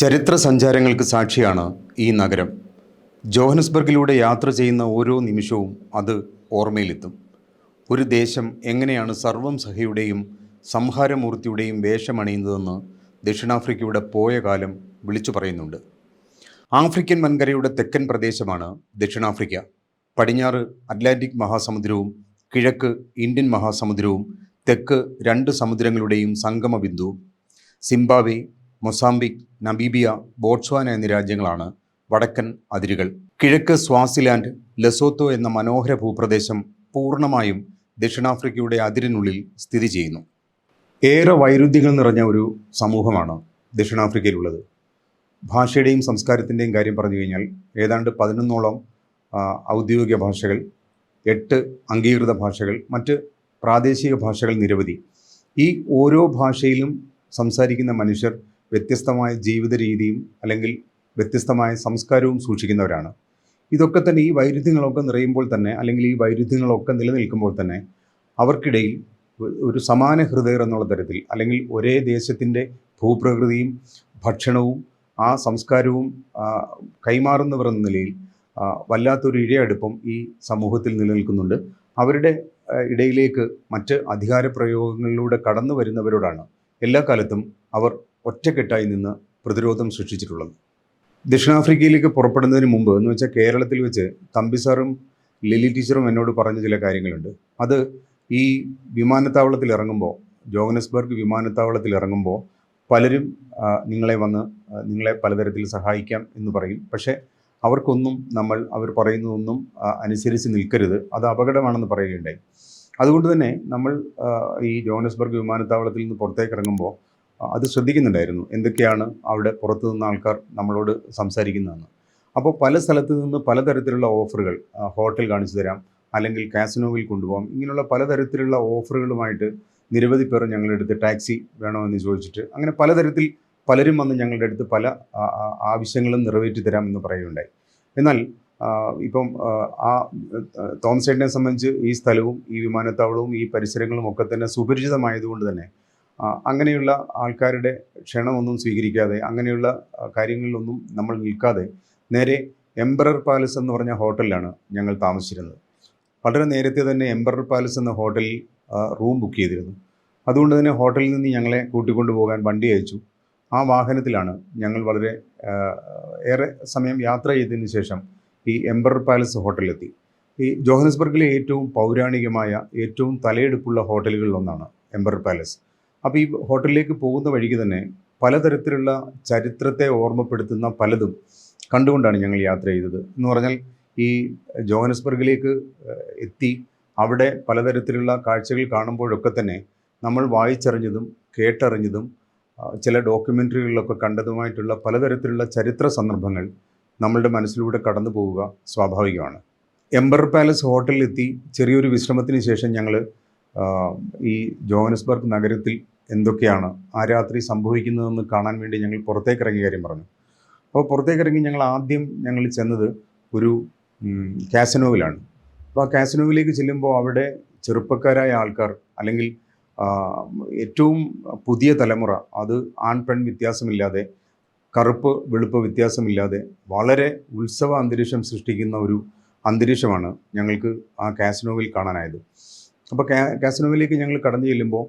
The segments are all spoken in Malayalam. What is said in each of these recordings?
ചരിത്ര സഞ്ചാരങ്ങൾക്ക് സാക്ഷിയാണ് ഈ നഗരം. ജോഹന്നസ്ബർഗിലൂടെ യാത്ര ചെയ്യുന്ന ഓരോ നിമിഷവും അത് ഓർമ്മയിലെത്തും. ഒരു ദേശം എങ്ങനെയാണ് സർവം സഹയുടെയും സംഹാരമൂർത്തിയുടെയും വേഷമണിയുന്നതെന്ന് ദക്ഷിണാഫ്രിക്കയുടെ പോയ കാലം വിളിച്ചു പറയുന്നുണ്ട്. ആഫ്രിക്കൻ വൻകരയുടെ തെക്കൻ പ്രദേശമാണ് ദക്ഷിണാഫ്രിക്ക. പടിഞ്ഞാറ് അറ്റ്ലാന്റിക് മഹാസമുദ്രവും കിഴക്ക് ഇന്ത്യൻ മഹാസമുദ്രവും തെക്ക് രണ്ട് സമുദ്രങ്ങളുടെയും സംഗമ ബിന്ദുവും. സിംബാബ്വെ, മൊസാംബിക്, നമീബിയ, ബോട്സ്വാന എന്നീ രാജ്യങ്ങളാണ് വടക്കൻ അതിരുകൾ. കിഴക്ക് സ്വാസിലാൻഡ്, ലെസോത്തോ എന്ന മനോഹര ഭൂപ്രദേശം പൂർണ്ണമായും ദക്ഷിണാഫ്രിക്കയുടെ അതിരിനുള്ളിൽ സ്ഥിതി ചെയ്യുന്നു. ഏറെ വൈരുദ്ധ്യങ്ങൾ നിറഞ്ഞ ഒരു സമൂഹമാണ് ദക്ഷിണാഫ്രിക്കയിലുള്ളത്. ഭാഷയുടെയും സംസ്കാരത്തിൻ്റെയും കാര്യം പറഞ്ഞു കഴിഞ്ഞാൽ ഏതാണ്ട് 11ഓളം ഔദ്യോഗിക ഭാഷകൾ, 8 അംഗീകൃത ഭാഷകൾ, മറ്റ് പ്രാദേശിക ഭാഷകൾ നിരവധി. ഈ ഓരോ ഭാഷയിലും സംസാരിക്കുന്ന മനുഷ്യർ വ്യത്യസ്തമായ ജീവിത രീതിയും അല്ലെങ്കിൽ വ്യത്യസ്തമായ സംസ്കാരവും സൂക്ഷിക്കുന്നവരാണ്. ഇതൊക്കെ തന്നെ, ഈ വൈരുദ്ധ്യങ്ങളൊക്കെ നിറയുമ്പോൾ തന്നെ, അല്ലെങ്കിൽ ഈ വൈരുദ്ധ്യങ്ങളൊക്കെ നിലനിൽക്കുമ്പോൾ തന്നെ അവർക്കിടയിൽ ഒരു സമാന ഹൃദയർ എന്നുള്ള തരത്തിൽ, അല്ലെങ്കിൽ ഒരേ ദേശത്തിൻ്റെ ഭൂപ്രകൃതിയും ഭക്ഷണവും ആ സംസ്കാരവും കൈമാറുന്നവർ എന്ന നിലയിൽ വല്ലാത്തൊരു ഇഴയടുപ്പം ഈ സമൂഹത്തിൽ നിലനിൽക്കുന്നുണ്ട്. അവരുടെ ഇടയിലേക്ക് മറ്റ് അധികാര പ്രയോഗങ്ങളിലൂടെ കടന്നു വരുന്നവരോടാണ് എല്ലാ കാലത്തും അവർ ഒറ്റക്കെട്ടായി നിന്ന് പ്രതിരോധം സൃഷ്ടിച്ചിട്ടുള്ളത്. ദക്ഷിണാഫ്രിക്കയിലേക്ക് പുറപ്പെടുന്നതിന് മുമ്പ് എന്ന് വെച്ചാൽ കേരളത്തിൽ വെച്ച് തമ്പിസാറും ലിലി ടീച്ചറും എന്നോട് പറഞ്ഞ ചില കാര്യങ്ങളുണ്ട്. അത് ഈ വിമാനത്താവളത്തിൽ ഇറങ്ങുമ്പോൾ, ജോഹന്നസ്ബർഗ് വിമാനത്താവളത്തിൽ ഇറങ്ങുമ്പോൾ പലരും നിങ്ങളെ പലതരത്തിൽ സഹായിക്കാം എന്ന് പറയും. പക്ഷേ അവർക്കൊന്നും അവർ പറയുന്നതൊന്നും അനുസരിച്ച് നിൽക്കരുത്, അത് അപകടമാണെന്ന് പറയുകയുണ്ടായി. അതുകൊണ്ട് തന്നെ നമ്മൾ ഈ ജോഹന്നസ്ബർഗ് വിമാനത്താവളത്തിൽ നിന്ന് പുറത്തേക്ക് ഇറങ്ങുമ്പോൾ അത് ശ്രദ്ധിക്കുന്നുണ്ടായിരുന്നു, എന്തൊക്കെയാണ് അവിടെ പുറത്തു നിന്ന് ആൾക്കാർ നമ്മളോട് സംസാരിക്കുന്നതെന്ന്. അപ്പോൾ പല സ്ഥലത്തു നിന്ന് പലതരത്തിലുള്ള ഓഫറുകൾ, ഹോട്ടൽ കാണിച്ചു തരാം, അല്ലെങ്കിൽ കാസിനോവിൽ കൊണ്ടുപോകാം, ഇങ്ങനെയുള്ള പലതരത്തിലുള്ള ഓഫറുകളുമായിട്ട് നിരവധി പേർ ഞങ്ങളുടെ അടുത്ത് ടാക്സി വേണമെന്ന് ചോദിച്ചിട്ട്, അങ്ങനെ പലതരത്തിൽ പലരും വന്ന് ഞങ്ങളുടെ അടുത്ത് പല ആവശ്യങ്ങളും നിറവേറ്റി തരാമെന്ന് പറയുകയുണ്ടായി. എന്നാൽ ഇപ്പം തോമസ് ചേട്ടനെ സംബന്ധിച്ച് ഈ സ്ഥലവും ഈ വിമാനത്താവളവും ഈ പരിസരങ്ങളും ഒക്കെ തന്നെ സുപരിചിതമായതുകൊണ്ട് തന്നെ അങ്ങനെയുള്ള ആൾക്കാരുടെ ക്ഷണമൊന്നും സ്വീകരിക്കാതെ, അങ്ങനെയുള്ള കാര്യങ്ങളിലൊന്നും നമ്മൾ നിൽക്കാതെ നേരെ എംപറർ പാലസ് എന്ന് പറഞ്ഞ ഹോട്ടലിലാണ് ഞങ്ങൾ താമസിച്ചിരുന്നത്. വളരെ നേരത്തെ തന്നെ എംപറർ പാലസ് എന്ന ഹോട്ടലിൽ റൂം ബുക്ക് ചെയ്തിരുന്നു. അതുകൊണ്ട് തന്നെ ഹോട്ടലിൽ നിന്ന് ഞങ്ങളെ കൂട്ടിക്കൊണ്ടു പോകാൻ വണ്ടി അയച്ചു. ആ വാഹനത്തിലാണ് ഞങ്ങൾ വളരെ ഏറെ സമയം യാത്ര ചെയ്തതിന് ശേഷം ഈ എംപറർ പാലസ് ഹോട്ടലിലെത്തി. ഈ ജോഹന്നസ്ബർഗിലെ ഏറ്റവും പൗരാണികമായ, ഏറ്റവും തലയെടുപ്പുള്ള ഹോട്ടലുകളിലൊന്നാണ് എംപറർ പാലസ്. അപ്പോൾ ഈ ഹോട്ടലിലേക്ക് പോകുന്ന വഴിക്ക് തന്നെ പലതരത്തിലുള്ള ചരിത്രത്തെ ഓർമ്മപ്പെടുത്തുന്ന പലതും കണ്ടുകൊണ്ടാണ് ഞങ്ങൾ യാത്ര ചെയ്തത്. എന്ന് പറഞ്ഞാൽ ഈ ജോഹന്നസ്ബർഗിലേക്ക് എത്തി അവിടെ പലതരത്തിലുള്ള കാഴ്ചകൾ കാണുമ്പോഴൊക്കെ തന്നെ നമ്മൾ വായിച്ചറിഞ്ഞതും കേട്ടറിഞ്ഞതും ചില ഡോക്യുമെൻ്ററികളിലൊക്കെ കണ്ടതുമായിട്ടുള്ള പലതരത്തിലുള്ള ചരിത്ര സന്ദർഭങ്ങൾ നമ്മളുടെ മനസ്സിലൂടെ കടന്നു പോവുക സ്വാഭാവികമാണ്. എംപറർ പാലസ് ഹോട്ടലിലെത്തി ചെറിയൊരു വിശ്രമത്തിന് ശേഷം ഞങ്ങൾ ഈ ജോഹന്നസ്ബർഗ് നഗരത്തിൽ എന്തൊക്കെയാണ് ആ രാത്രി സംഭവിക്കുന്നതെന്ന് കാണാൻ വേണ്ടി ഞങ്ങൾ പുറത്തേക്ക് ഇറങ്ങിയ കാര്യം പറഞ്ഞു. അപ്പോൾ പുറത്തേക്ക് ഇറങ്ങി ഞങ്ങൾ ചെന്നത് ഒരു കാസിനോവിലാണ്. അപ്പോൾ ആ കാസിനോവിലേക്ക് ചെല്ലുമ്പോൾ അവിടെ ചെറുപ്പക്കാരായ ആൾക്കാർ, അല്ലെങ്കിൽ ഏറ്റവും പുതിയ തലമുറ, അത് ആൺ പെൺ വ്യത്യാസമില്ലാതെ, കറുപ്പ് വെളുപ്പ് വ്യത്യാസമില്ലാതെ വളരെ ഉത്സവ അന്തരീക്ഷം സൃഷ്ടിക്കുന്ന ഒരു അന്തരീക്ഷമാണ് ഞങ്ങൾക്ക് ആ കാസിനോവിൽ കാണാനായത്. അപ്പോൾ കാസിനോവിലേക്ക് ഞങ്ങൾ കടന്നു ചെല്ലുമ്പോൾ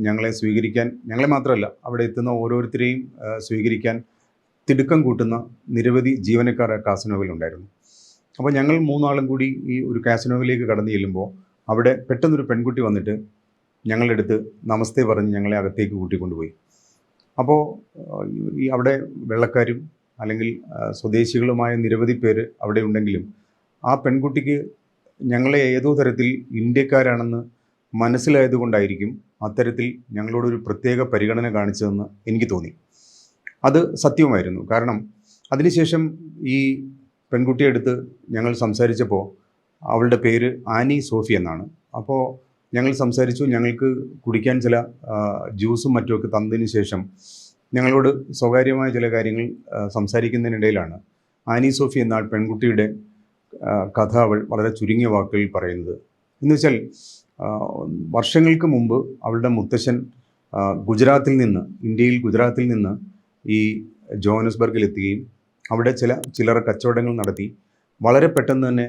ഞങ്ങളെ മാത്രമല്ല അവിടെ എത്തുന്ന ഓരോരുത്തരെയും സ്വീകരിക്കാൻ തിടുക്കം കൂട്ടുന്ന നിരവധി ജീവനക്കാർ ആ കാസിനോവിലുണ്ടായിരുന്നു. അപ്പോൾ ഞങ്ങൾ 3 ആളും കൂടി ഈ ഒരു കാസിനോവിലേക്ക് കടന്നു ചെല്ലുമ്പോൾ അവിടെ പെട്ടെന്നൊരു പെൺകുട്ടി വന്നിട്ട് ഞങ്ങളുടെ അടുത്ത് നമസ്തേ പറഞ്ഞ് ഞങ്ങളെ അകത്തേക്ക് കൂട്ടിക്കൊണ്ടുപോയി. അപ്പോൾ ഈ അവിടെ വെള്ളക്കാരും അല്ലെങ്കിൽ സ്വദേശികളുമായ നിരവധി പേര് അവിടെ ഉണ്ടെങ്കിലും ആ പെൺകുട്ടിക്ക് ഞങ്ങളെ ഏതോ തരത്തിൽ ഇന്ത്യക്കാരാണെന്ന് മനസ്സിലായതുകൊണ്ടായിരിക്കും അത്തരത്തിൽ ഞങ്ങളോടൊരു പ്രത്യേക പരിഗണന കാണിച്ചതെന്ന് എനിക്ക് തോന്നി. അത് സത്യവുമായിരുന്നു. കാരണം അതിനുശേഷം ഈ പെൺകുട്ടിയെടുത്ത് ഞങ്ങൾ സംസാരിച്ചപ്പോൾ അവളുടെ പേര് ആനി സോഫി എന്നാണ്. അപ്പോൾ ഞങ്ങൾ സംസാരിച്ചു. ഞങ്ങൾക്ക് കുടിക്കാൻ ചില ജ്യൂസും മറ്റുമൊക്കെ തന്നതിന് ശേഷം ഞങ്ങളോട് സ്വകാര്യമായ ചില കാര്യങ്ങൾ സംസാരിക്കുന്നതിനിടയിലാണ് ആനി സോഫി എന്ന പെൺകുട്ടിയുടെ കഥ അവൾ വളരെ ചുരുങ്ങിയ വാക്കുകളിൽ പറയുന്നത്. എന്ന് വെച്ചാൽ വർഷങ്ങൾക്ക് മുമ്പ് അവളുടെ മുത്തശ്ശൻ ഇന്ത്യയിൽ ഗുജറാത്തിൽ നിന്ന് ഈ ജോഹന്നസ്ബർഗിലെത്തുകയും അവിടെ ചില്ലറ കച്ചവടങ്ങൾ നടത്തി വളരെ പെട്ടെന്ന് തന്നെ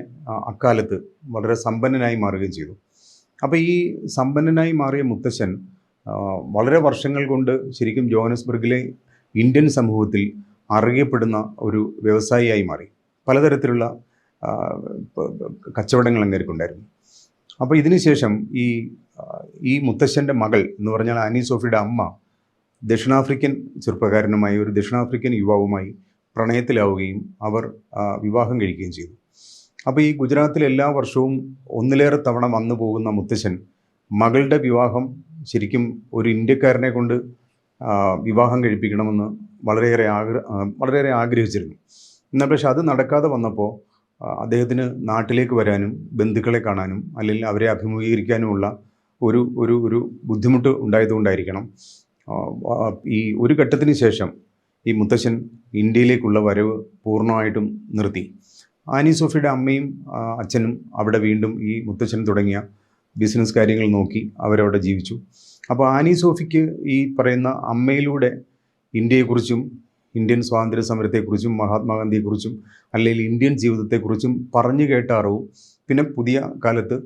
അക്കാലത്ത് വളരെ സമ്പന്നനായി മാറുകയും ചെയ്തു. അപ്പോൾ ഈ സമ്പന്നനായി മാറിയ മുത്തശ്ശൻ വളരെ വർഷങ്ങൾ കൊണ്ട് ശരിക്കും ജോഹന്നസ്ബർഗിലെ ഇന്ത്യൻ സമൂഹത്തിൽ അറിയപ്പെടുന്ന ഒരു വ്യവസായിയായി മാറി. പലതരത്തിലുള്ള കച്ചവടങ്ങൾ അങ്ങേർക്കുണ്ടായിരുന്നു. അപ്പോൾ ഇതിനുശേഷം ഈ മുത്തശ്ശൻ്റെ മകൾ എന്ന് പറഞ്ഞാൽ ആനി സോഫിയുടെ അമ്മ ദക്ഷിണാഫ്രിക്കൻ ചെറുപ്പക്കാരനുമായി, ഒരു ദക്ഷിണാഫ്രിക്കൻ യുവാവുമായി പ്രണയത്തിലാവുകയും അവർ വിവാഹം കഴിക്കുകയും ചെയ്തു. അപ്പോൾ ഈ ഗുജറാത്തിൽ എല്ലാ വർഷവും ഒന്നിലേറെ തവണ വന്നു പോകുന്ന മുത്തശ്ശൻ മകളുടെ വിവാഹം ശരിക്കും ഒരു ഇന്ത്യക്കാരനെ കൊണ്ട് വിവാഹം കഴിപ്പിക്കണമെന്ന് വളരെയേറെ ആഗ്രഹിച്ചിരുന്നു. എന്നാൽ പക്ഷെ അത് നടക്കാതെ വന്നപ്പോൾ അദ്ദേഹത്തിന് നാട്ടിലേക്ക് വരാനും ബന്ധുക്കളെ കാണാനും അല്ലെങ്കിൽ അവരെ അഭിമുഖീകരിക്കാനുമുള്ള ഒരു ബുദ്ധിമുട്ട് ഉണ്ടായതുകൊണ്ടായിരിക്കണം ഈ ഒരു ഘട്ടത്തിന് ശേഷം ഈ മുത്തശ്ശൻ ഇന്ത്യയിലേക്കുള്ള വരവ് പൂർണ്ണമായിട്ടും നിർത്തി. ആനി സോഫിയുടെ അമ്മയും അച്ഛനും അവിടെ വീണ്ടും ഈ മുത്തച്ഛൻ തുടങ്ങിയ ബിസിനസ് കാര്യങ്ങൾ നോക്കി അവരവിടെ ജീവിച്ചു. അപ്പോൾ ആനി സോഫിക്ക് ഈ പറയുന്ന അമ്മയിലൂടെ ഇന്ത്യയെക്കുറിച്ചും ഇന്ത്യൻ സ്വാതന്ത്ര്യ സമരത്തെക്കുറിച്ചും മഹാത്മാഗാന്ധിയെക്കുറിച്ചും അല്ലെങ്കിൽ ഇന്ത്യൻ ജീവിതത്തെക്കുറിച്ചും പറഞ്ഞു കേട്ട അറിവും പിന്നെ പുതിയ കാലത്ത്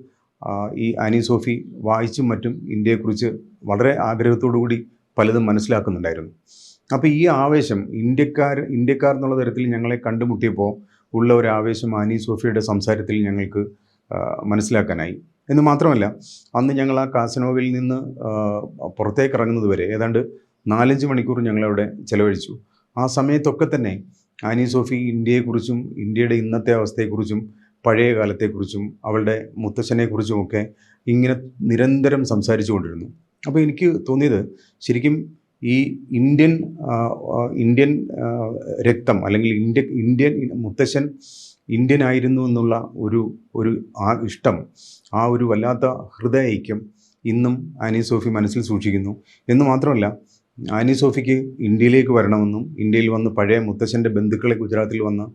ഈ ആനി സോഫി വായിച്ചും മറ്റും ഇന്ത്യയെക്കുറിച്ച് വളരെ ആഗ്രഹത്തോടു കൂടി പലതും മനസ്സിലാക്കുന്നുണ്ടായിരുന്നു. അപ്പോൾ ഈ ആവേശം ഇന്ത്യക്കാർ എന്നുള്ള തരത്തിൽ ഞങ്ങളെ കണ്ടുമുട്ടിയപ്പോൾ ഉള്ള ഒരു ആവേശം ആനി സോഫിയുടെ സംസാരത്തിൽ ഞങ്ങൾക്ക് മനസ്സിലാക്കാനായി. എന്ന് മാത്രമല്ല, അന്ന് ഞങ്ങൾ ആ കാസിനോവിൽ നിന്ന് പുറത്തേക്ക് ഇറങ്ങുന്നത് വരെ ഏതാണ്ട് 4-5 മണിക്കൂർ ഞങ്ങളവിടെ ചിലവഴിച്ചു. ആ സമയത്തൊക്കെ തന്നെ ആനി സോഫി ഇന്ത്യയെക്കുറിച്ചും ഇന്ത്യയുടെ ഇന്നത്തെ അവസ്ഥയെക്കുറിച്ചും പഴയ കാലത്തെക്കുറിച്ചും അവളുടെ മുത്തച്ഛനെക്കുറിച്ചുമൊക്കെ ഇങ്ങനെ നിരന്തരം സംസാരിച്ചു കൊണ്ടിരുന്നു. അപ്പോൾ എനിക്ക് തോന്നിയത് ശരിക്കും ഈ ഇന്ത്യൻ രക്തം അല്ലെങ്കിൽ ഇന്ത്യൻ മുത്തശ്ശൻ ഇന്ത്യൻ ആയിരുന്നു എന്നുള്ള ഒരു ഇഷ്ടം, ആ ഒരു വല്ലാത്ത ഹൃദയ ഐക്യം ഇന്നും ആനി സോഫി മനസ്സിൽ സൂക്ഷിക്കുന്നു. എന്ന് മാത്രമല്ല, ആനി സോഫിക്ക് ഇന്ത്യയിലേക്ക് വരണമെന്നും ഇന്ത്യയിൽ വന്ന് പഴയ മുത്തശ്ശൻ്റെ ബന്ധുക്കളെ ഗുജറാത്തിൽ വന്ന്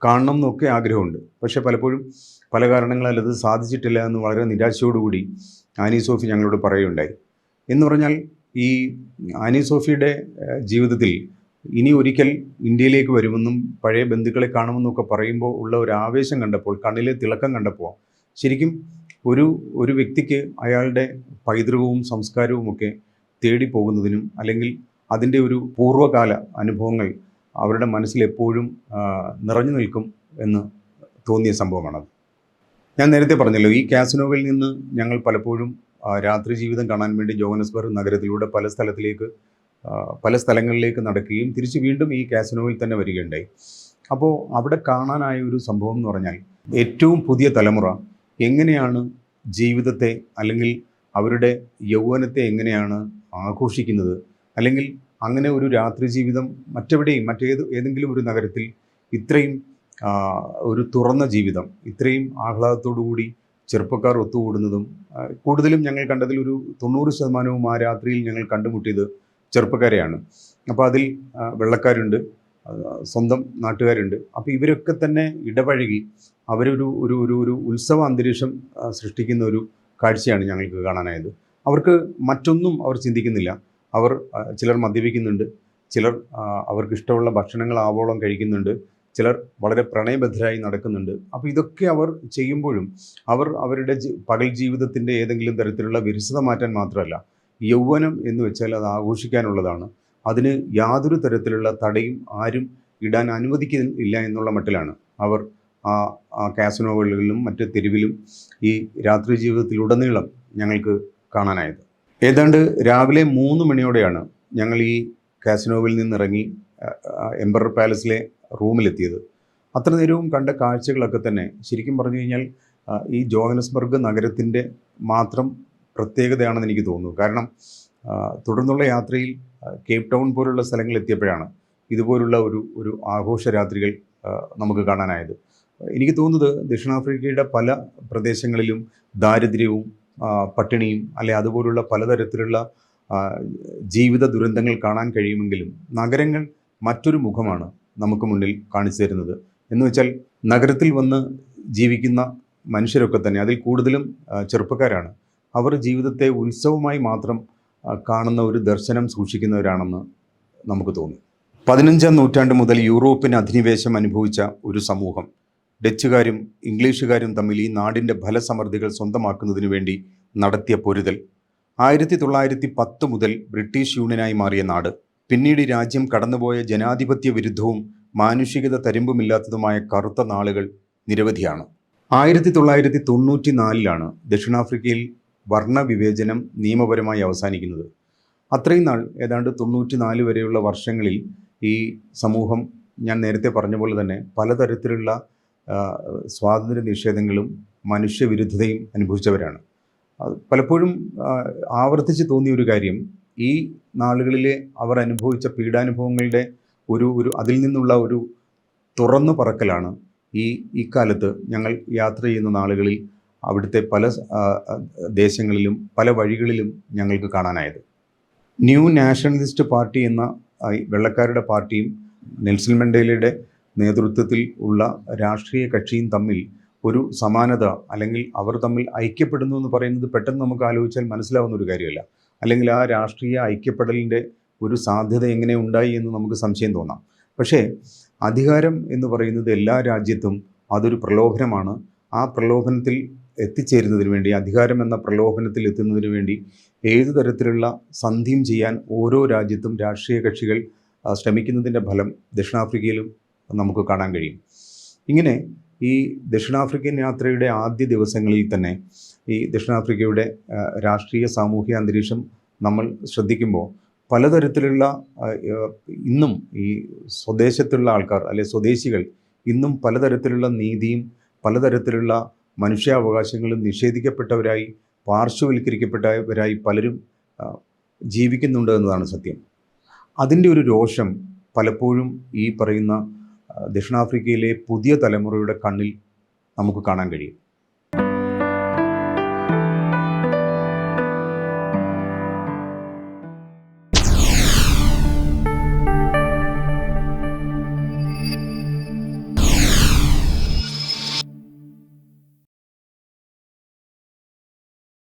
കാണണം എന്നൊക്കെ ആഗ്രഹമുണ്ട്. പക്ഷേ പലപ്പോഴും പല കാരണങ്ങളാൽ അത് സാധിച്ചിട്ടില്ല എന്ന് വളരെ നിരാശയോടുകൂടി ആനി സോഫി ഞങ്ങളോട് പറയുകയുണ്ടായി. എന്ന് പറഞ്ഞാൽ ഈ ആനി സോഫിയുടെ ജീവിതത്തിൽ ഇനി ഒരിക്കൽ ഇന്ത്യയിലേക്ക് വരുമെന്നും പഴയ ബന്ധുക്കളെ കാണുമെന്നൊക്കെ പറയുമ്പോൾ ഉള്ള ഒരു ആവേശം കണ്ടപ്പോൾ, കണ്ണിലെ തിളക്കം കണ്ടപ്പോൾ ശരിക്കും ഒരു വ്യക്തിക്ക് അയാളുടെ പൈതൃകവും സംസ്കാരവും ഒക്കെ തേടി പോകുന്നതിനും അല്ലെങ്കിൽ അതിൻ്റെ ഒരു പൂർവ്വകാല അനുഭവങ്ങൾ അവരുടെ മനസ്സിൽ എപ്പോഴും നിറഞ്ഞു നിൽക്കും എന്ന് തോന്നിയ സംഭവമാണത്. ഞാൻ നേരത്തെ പറഞ്ഞല്ലോ, ഈ കാസിനോവിൽ നിന്ന് ഞങ്ങൾ പലപ്പോഴും രാത്രി ജീവിതം കാണാൻ വേണ്ടി ജോഹന്നസ്ബർഗ് നഗരത്തിലൂടെ പല സ്ഥലങ്ങളിലേക്ക് നടക്കുകയും തിരിച്ച് വീണ്ടും ഈ കാസിനോവിൽ തന്നെ വരികയുണ്ടായി. അപ്പോൾ അവിടെ കാണാനായ ഒരു സംഭവം എന്ന് പറഞ്ഞാൽ, ഏറ്റവും പുതിയ തലമുറ എങ്ങനെയാണ് ജീവിതത്തെ അല്ലെങ്കിൽ അവരുടെ യൗവനത്തെ എങ്ങനെയാണ് ആഘോഷിക്കുന്നത്, അല്ലെങ്കിൽ അങ്ങനെ ഒരു രാത്രി ജീവിതം ഏതെങ്കിലും ഒരു നഗരത്തിൽ ഇത്രയും ഒരു തുറന്ന ജീവിതം, ഇത്രയും ആഹ്ലാദത്തോടു കൂടി ചെറുപ്പക്കാർ ഒത്തുകൂടുന്നതും, കൂടുതലും ഞങ്ങൾ കണ്ടതിൽ ഒരു 90% ആ രാത്രിയിൽ ഞങ്ങൾ കണ്ടുമുട്ടിയത് ചെറുപ്പക്കാരെയാണ്. അപ്പോൾ അതിൽ വെള്ളക്കാരുണ്ട്, സ്വന്തം നാട്ടുകാരുണ്ട്. അപ്പോൾ ഇവരൊക്കെ തന്നെ ഇടപഴകി ഒരു ഉത്സവ അന്തരീക്ഷം സൃഷ്ടിക്കുന്ന ഒരു കാഴ്ചയാണ് ഞങ്ങൾക്ക് കാണാനായത്. അവർക്ക് മറ്റൊന്നും അവർ ചിന്തിക്കുന്നില്ല. ചിലർ മദ്യപിക്കുന്നുണ്ട്, ചിലർ അവർക്കിഷ്ടമുള്ള ഭക്ഷണങ്ങൾ ആവോളം കഴിക്കുന്നുണ്ട്, ചിലർ വളരെ പ്രണയബദ്ധരായി നടക്കുന്നുണ്ട്. അപ്പോൾ ഇതൊക്കെ അവർ ചെയ്യുമ്പോഴും അവരുടെ പകൽ ജീവിതത്തിൻ്റെ ഏതെങ്കിലും തരത്തിലുള്ള വിരസത മാറ്റാൻ മാത്രമല്ല, യൗവനം എന്ന് വെച്ചാൽ അത് ആഘോഷിക്കാനുള്ളതാണ്. അതിന് യാതൊരു തരത്തിലുള്ള തടയും ആരും ഇടാൻ അനുവദിക്കില്ല എന്നുള്ള മട്ടിലാണ് അവർ ആ കാസിനോകളിലും മറ്റ് തെരുവിലും ഈ രാത്രി ജീവിതത്തിലുടനീളം ഞങ്ങൾക്ക് കാണാനായത്. ഏതാണ്ട് രാവിലെ 3 മണിയോടെയാണ് ഞങ്ങൾ ഈ കാസിനോവിൽ നിന്നിറങ്ങി എംപറർ പാലസിലെ റൂമിലെത്തിയത്. അത്ര നേരവും കണ്ട കാഴ്ചകളൊക്കെ തന്നെ ശരിക്കും പറഞ്ഞു കഴിഞ്ഞാൽ ഈ ജോഹന്നസ്ബർഗ് നഗരത്തിൻ്റെ മാത്രം പ്രത്യേകതയാണെന്ന് എനിക്ക് തോന്നുന്നു. കാരണം തുടർന്നുള്ള യാത്രയിൽ കേപ്പ് ടൗൺ പോലുള്ള സ്ഥലങ്ങളിൽ എത്തിയപ്പോഴാണ് ഇതുപോലുള്ള ഒരു ആഘോഷ രാത്രികൾ നമുക്ക് കാണാനായത്. എനിക്ക് തോന്നുന്നത് ദക്ഷിണാഫ്രിക്കയുടെ പല പ്രദേശങ്ങളിലും ദാരിദ്ര്യവും പട്ടിണിയും അതുപോലുള്ള പലതരത്തിലുള്ള ജീവിത ദുരന്തങ്ങൾ കാണാൻ കഴിയുമെങ്കിലും നഗരങ്ങൾ മറ്റൊരു മുഖമാണ് നമുക്ക് മുന്നിൽ കാണിച്ചു തരുന്നത്. എന്ന് വെച്ചാൽ നഗരത്തിൽ വന്ന് ജീവിക്കുന്ന മനുഷ്യരൊക്കെ തന്നെ, അതിൽ കൂടുതലും ചെറുപ്പക്കാരാണ്. അവർ ജീവിതത്തെ ഉത്സവമായി മാത്രം കാണുന്ന ഒരു ദർശനം സൂക്ഷിക്കുന്നവരാണെന്ന് നമുക്ക് തോന്നും. 15-ാം നൂറ്റാണ്ട് മുതൽ യൂറോപ്യൻ അധിനിവേശം അനുഭവിച്ച ഒരു സമൂഹം ഡച്ചുകാരും ഇംഗ്ലീഷുകാരും തമ്മിൽ ഈ നാടിൻ്റെ ഫലസമൃദ്ധികൾ സ്വന്തമാക്കുന്നതിനു വേണ്ടി നടത്തിയ പൊരുതൽ. 1910 മുതൽ ബ്രിട്ടീഷ് യൂണിയനായി മാറിയ നാട്, പിന്നീട് ഈ രാജ്യം കടന്നുപോയ ജനാധിപത്യ വിരുദ്ധവും മാനുഷികത തരിമ്പുമില്ലാത്തതുമായ കറുത്ത നാളുകൾ നിരവധിയാണ്. 1994 ദക്ഷിണാഫ്രിക്കയിൽ വർണ്ണവിവേചനം നിയമപരമായി അവസാനിക്കുന്നത്. അത്രയും നാൾ, ഏതാണ്ട് 94 വരെയുള്ള വർഷങ്ങളിൽ ഈ സമൂഹം, ഞാൻ നേരത്തെ പറഞ്ഞ പോലെ തന്നെ, പലതരത്തിലുള്ള സ്വാതന്ത്ര്യ നിഷേധങ്ങളും മനുഷ്യവിരുദ്ധതയും അനുഭവിച്ചവരാണ്. പലപ്പോഴും ആവർത്തിച്ച് തോന്നിയ ഒരു കാര്യം, ഈ നാളുകളിലെ അവർ അനുഭവിച്ച പീഡാനുഭവങ്ങളുടെ ഒരു അതിൽ നിന്നുള്ള ഒരു തുറന്നു പറക്കലാണ് ഇക്കാലത്ത് ഞങ്ങൾ യാത്ര ചെയ്യുന്ന നാളുകളിൽ അവിടുത്തെ പല ദേശങ്ങളിലും പല വഴികളിലും ഞങ്ങൾക്ക് കാണാനായത്. ന്യൂ നാഷണലിസ്റ്റ് പാർട്ടി എന്ന വെള്ളക്കാരുടെ പാർട്ടിയും നെൽസൺ മണ്ടേലയുടെ നേതൃത്വത്തിൽ ഉള്ള രാഷ്ട്രീയ കക്ഷിയും തമ്മിൽ ഒരു സമാനത, അല്ലെങ്കിൽ അവർ തമ്മിൽ ഐക്യപ്പെടുന്നു എന്ന് പറയുന്നത് പെട്ടെന്ന് നമുക്ക് ആലോചിച്ചാൽ മനസ്സിലാവുന്ന ഒരു കാര്യമല്ല. അല്ലെങ്കിൽ ആ രാഷ്ട്രീയ ഐക്യപ്പെടലിൻ്റെ ഒരു സാധ്യത എങ്ങനെ ഉണ്ടായി എന്ന് നമുക്ക് സംശയം തോന്നാം. പക്ഷേ അധികാരം എന്ന് പറയുന്നത് എല്ലാ രാജ്യത്തും അതൊരു പ്രലോഭനമാണ്. ആ പ്രലോഭനത്തിൽ എത്തിച്ചേരുന്നതിന് വേണ്ടി, അധികാരം എന്ന പ്രലോഭനത്തിൽ എത്തുന്നതിന് വേണ്ടി ഏതു തരത്തിലുള്ള സന്ധിയും ചെയ്യാൻ ഓരോ രാജ്യത്തും രാഷ്ട്രീയ കക്ഷികൾ ശ്രമിക്കുന്നതിൻ്റെ ഫലം ദക്ഷിണാഫ്രിക്കയിലും നമുക്ക് കാണാൻ കഴിയും. ഇങ്ങനെ ഈ ദക്ഷിണാഫ്രിക്കൻ യാത്രയുടെ ആദ്യ ദിവസങ്ങളിൽ തന്നെ ഈ ദക്ഷിണാഫ്രിക്കയുടെ രാഷ്ട്രീയ സാമൂഹിക അന്തരീക്ഷം നമ്മൾ ശ്രദ്ധിക്കുമ്പോൾ പലതരത്തിലുള്ള ഇന്നും ഈ സ്വദേശത്തുള്ള ആൾക്കാർ, അല്ലെ സ്വദേശികൾ, ഇന്നും പലതരത്തിലുള്ള നീതിയും പലതരത്തിലുള്ള മനുഷ്യാവകാശങ്ങളും നിഷേധിക്കപ്പെട്ടവരായി, പാർശ്വവൽക്കരിക്കപ്പെട്ടവരായി പലരും ജീവിക്കുന്നുണ്ട് എന്നതാണ് സത്യം. അതിൻ്റെ ഒരു രോഷം പലപ്പോഴും ഈ പറയുന്ന ദക്ഷിണാഫ്രിക്കയിലെ പുതിയ തലമുറയുടെ കണ്ണിൽ നമുക്ക് കാണാൻ കഴിയും.